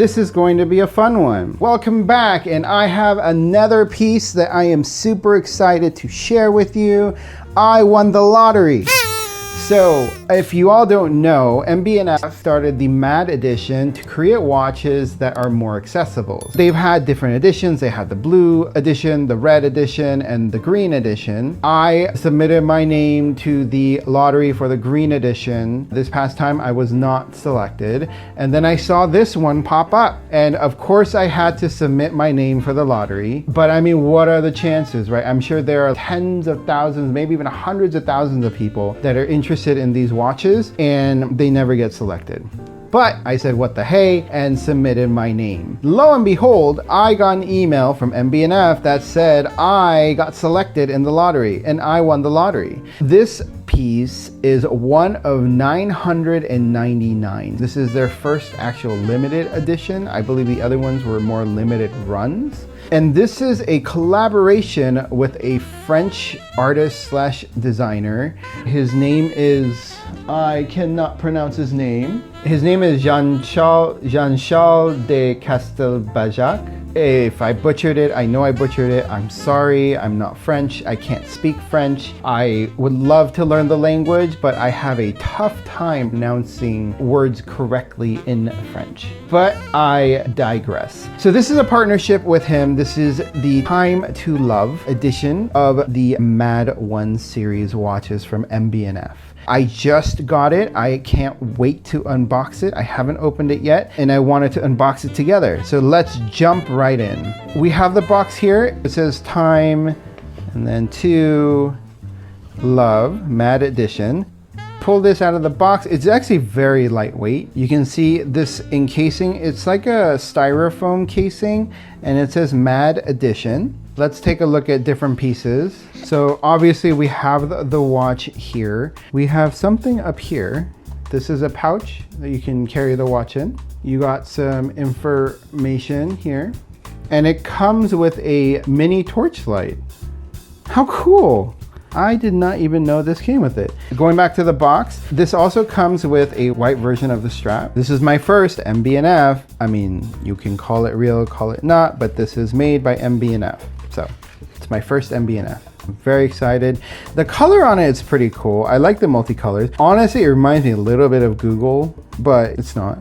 This is going to be a fun one. Welcome back, and I have another piece that I am super excited to share with you. I won the lottery. So, if you all don't know, MB&F started the MA.D edition to create watches that are more accessible. They've had different editions. They had the blue edition, the red edition, and the green edition. I submitted my name to the lottery for the green edition. This past time, I was not selected. And then I saw this one pop up. And of course, I had to submit my name for the lottery. But I mean, what are the chances, right? I'm sure there are tens of thousands, maybe even hundreds of thousands of people that are interested in these watches and they never get selected. But I said, what the hey, and submitted my name. Lo and behold, I got an email from MB&F that said I got selected in the lottery and I won the lottery. This piece is one of 999. This is their first actual limited edition. I believe the other ones were more limited runs. And this is a collaboration with a French artist slash designer. His name is, I cannot pronounce his name. His name is JEAN-CHARLES de Castelbajac. If I butchered it, I know I butchered it. I'm sorry, I'm not French. I can't speak French. I would love to learn the language, but I have a tough time pronouncing words correctly in French. But I digress. So this is a partnership with him. This is the Time to Love edition of the MA.D 1 series watches from MB&F. I just got it. I can't wait to unbox it. I haven't opened it yet, and I wanted to unbox it together. So let's jump right in. We have the box here. It says Time, and then to Love, MA.D edition. Pull this out of the box. It's actually very lightweight. You can see this encasing. It's like a styrofoam casing, and it says MA.D edition. Let's take a look at different pieces. So obviously we have the watch here. We have something up here. This is a pouch that you can carry the watch in. You got some information here. And it comes with a mini torchlight. How cool! I did not even know this came with it. Going back to the box, this also comes with a white version of the strap. This is my first MB&F. I mean, you can call it real, call it not, but this is made by MB&F. So it's my first MB&F. I'm very excited. The color on it is pretty cool. I like the multicolors. Honestly, it reminds me a little bit of Google, but it's not.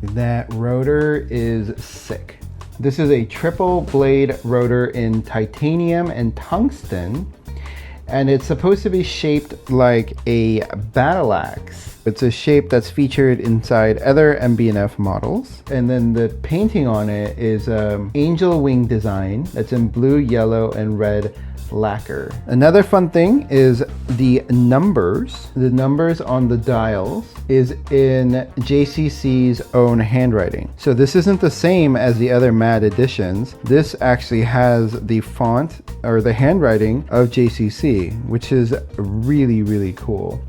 That rotor is sick. This is a triple blade rotor in titanium and tungsten. And it's supposed to be shaped like a battle axe. It's a shape that's featured inside other MB&F models. And then the painting on it is angel wing design that's in blue, yellow, and red lacquer. Another fun thing is the numbers. The numbers on the dials is in JCC's own handwriting. So this isn't the same as the other MA.D editions. This actually has the font or the handwriting of JCC, which is really, really cool.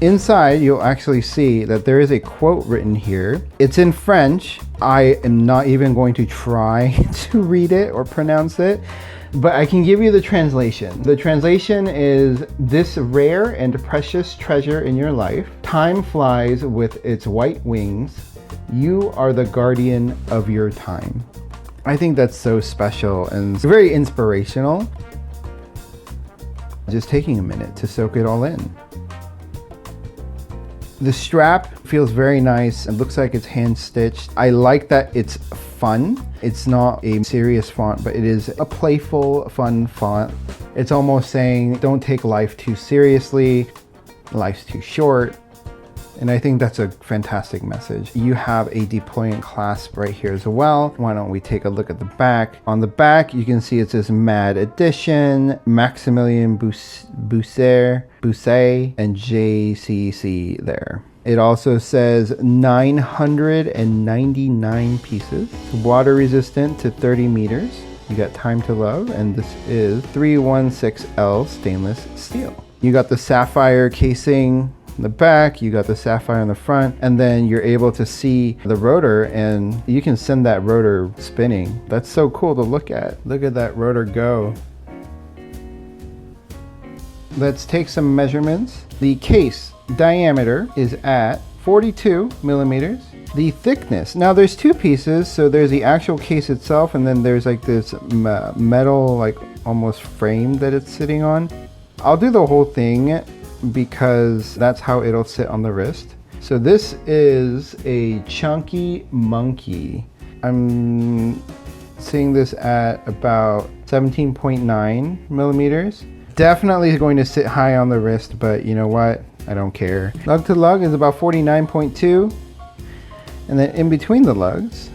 Inside, you'll actually see that there is a quote written here. It's in French. I am not even going to try to read it or pronounce it, but I can give you the translation. The translation is, "This rare and precious treasure in your life, time flies with its white wings. You are the guardian of your time." I think that's so special and very inspirational. Just taking a minute to soak it all in. The strap feels very nice. It looks like it's hand stitched. I like that it's fun. It's not a serious font, but it is a playful, fun font. It's almost saying, don't take life too seriously. Life's too short. And I think that's a fantastic message. You have a deployant clasp right here as well. Why don't we take a look at the back? On the back, you can see it says MA.D edition, Maximilien Busset, and JCC there. It also says 999 pieces. It's water resistant to 30 meters. You got Time to Love, and this is 316L stainless steel. You got the sapphire casing in the back, you got the sapphire in the front, and then you're able to see the rotor, and you can send that rotor spinning. That's so cool to look at. Look at that rotor go. Let's take some measurements. The case diameter is at 42 millimeters. The thickness, now there's two pieces, so there's the actual case itself, and then there's like this metal, like almost frame that it's sitting on. I'll do the whole thing because that's how it'll sit on the wrist. So this is a Chunky Monkey. I'm seeing this at about 17.9 millimeters. Definitely going to sit high on the wrist, but you know what? I don't care. Lug to lug is about 49.2. And then in between the lugs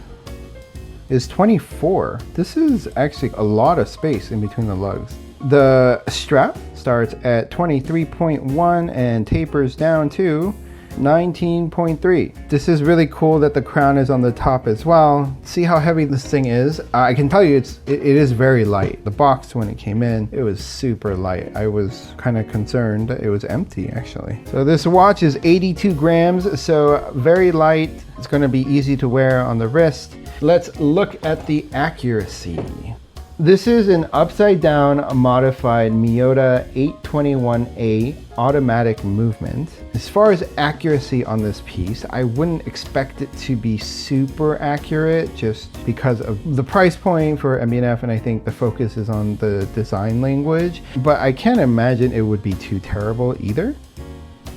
is 24. This is actually a lot of space in between the lugs. The strap starts at 23.1 and tapers down to 19.3. This is really cool that the crown is on the top as well. See how heavy this thing is? I can tell you it is very light. The box when it came in, it was super light. I was kind of concerned it was empty actually. So this watch is 82 grams, so very light. It's going to be easy to wear on the wrist. Let's look at the accuracy. This is an upside down modified Miyota 821A automatic movement. As far as accuracy on this piece, I wouldn't expect it to be super accurate just because of the price point for MB&F, and I think the focus is on the design language, but I can't imagine it would be too terrible either.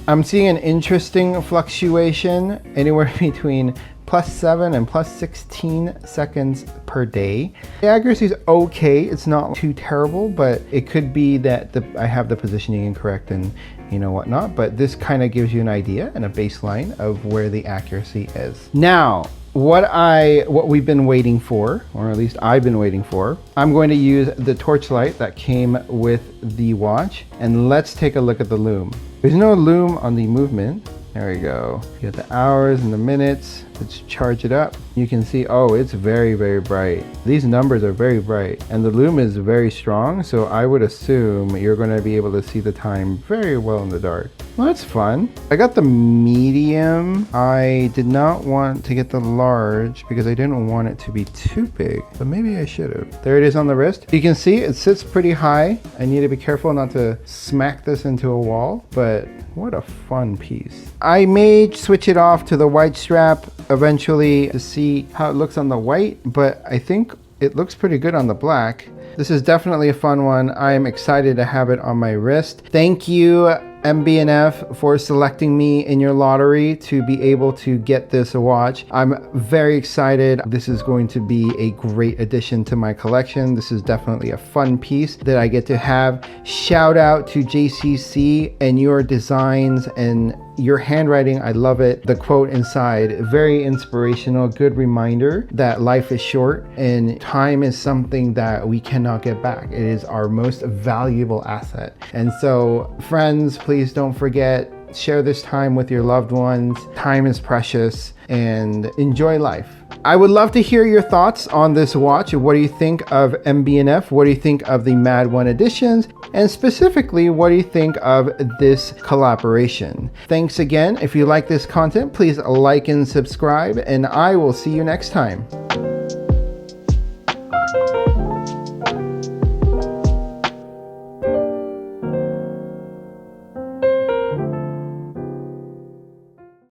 I'm seeing an interesting fluctuation anywhere between +7 and +16 seconds per day. The accuracy is okay, it's not too terrible, but it could be that I have the positioning incorrect and you know whatnot, but this kind of gives you an idea and a baseline of where the accuracy is. Now, what we've been waiting for, or at least I've been waiting for, I'm going to use the torchlight that came with the watch, and let's take a look at the lume. There's no lume on the movement. There we go. You get the hours and the minutes. Let's charge it up. You can see, oh, it's very, very bright. These numbers are very bright, and the lume is very strong, so I would assume you're going to be able to see the time very well in the dark. Well, that's fun. I got the medium. I did not want to get the large because I didn't want it to be too big, but maybe I should have. There it is on the wrist. You can see it sits pretty high. I need to be careful not to smack this into a wall, but what a fun piece. I may switch it off to the white strap eventually to see how it looks on the white, but I think it looks pretty good on the black. This is definitely a fun one. I am excited to have it on my wrist. Thank you, MB&F, for selecting me in your lottery to be able to get this watch. I'm very excited. This is going to be a great addition to my collection. This is definitely a fun piece that I get to have. Shout out to JCC and your designs and your handwriting. I love it. The quote inside, very inspirational, good reminder that life is short and time is something that we cannot get back. It is our most valuable asset. And so friends, please don't forget, share this time with your loved ones. Time is precious, and enjoy life. I would love to hear your thoughts on this watch. What do you think of MB&F? What do you think of the MA.D 1 editions? And specifically, what do you think of this collaboration? Thanks again. If you like this content, please like and subscribe, and I will see you next time.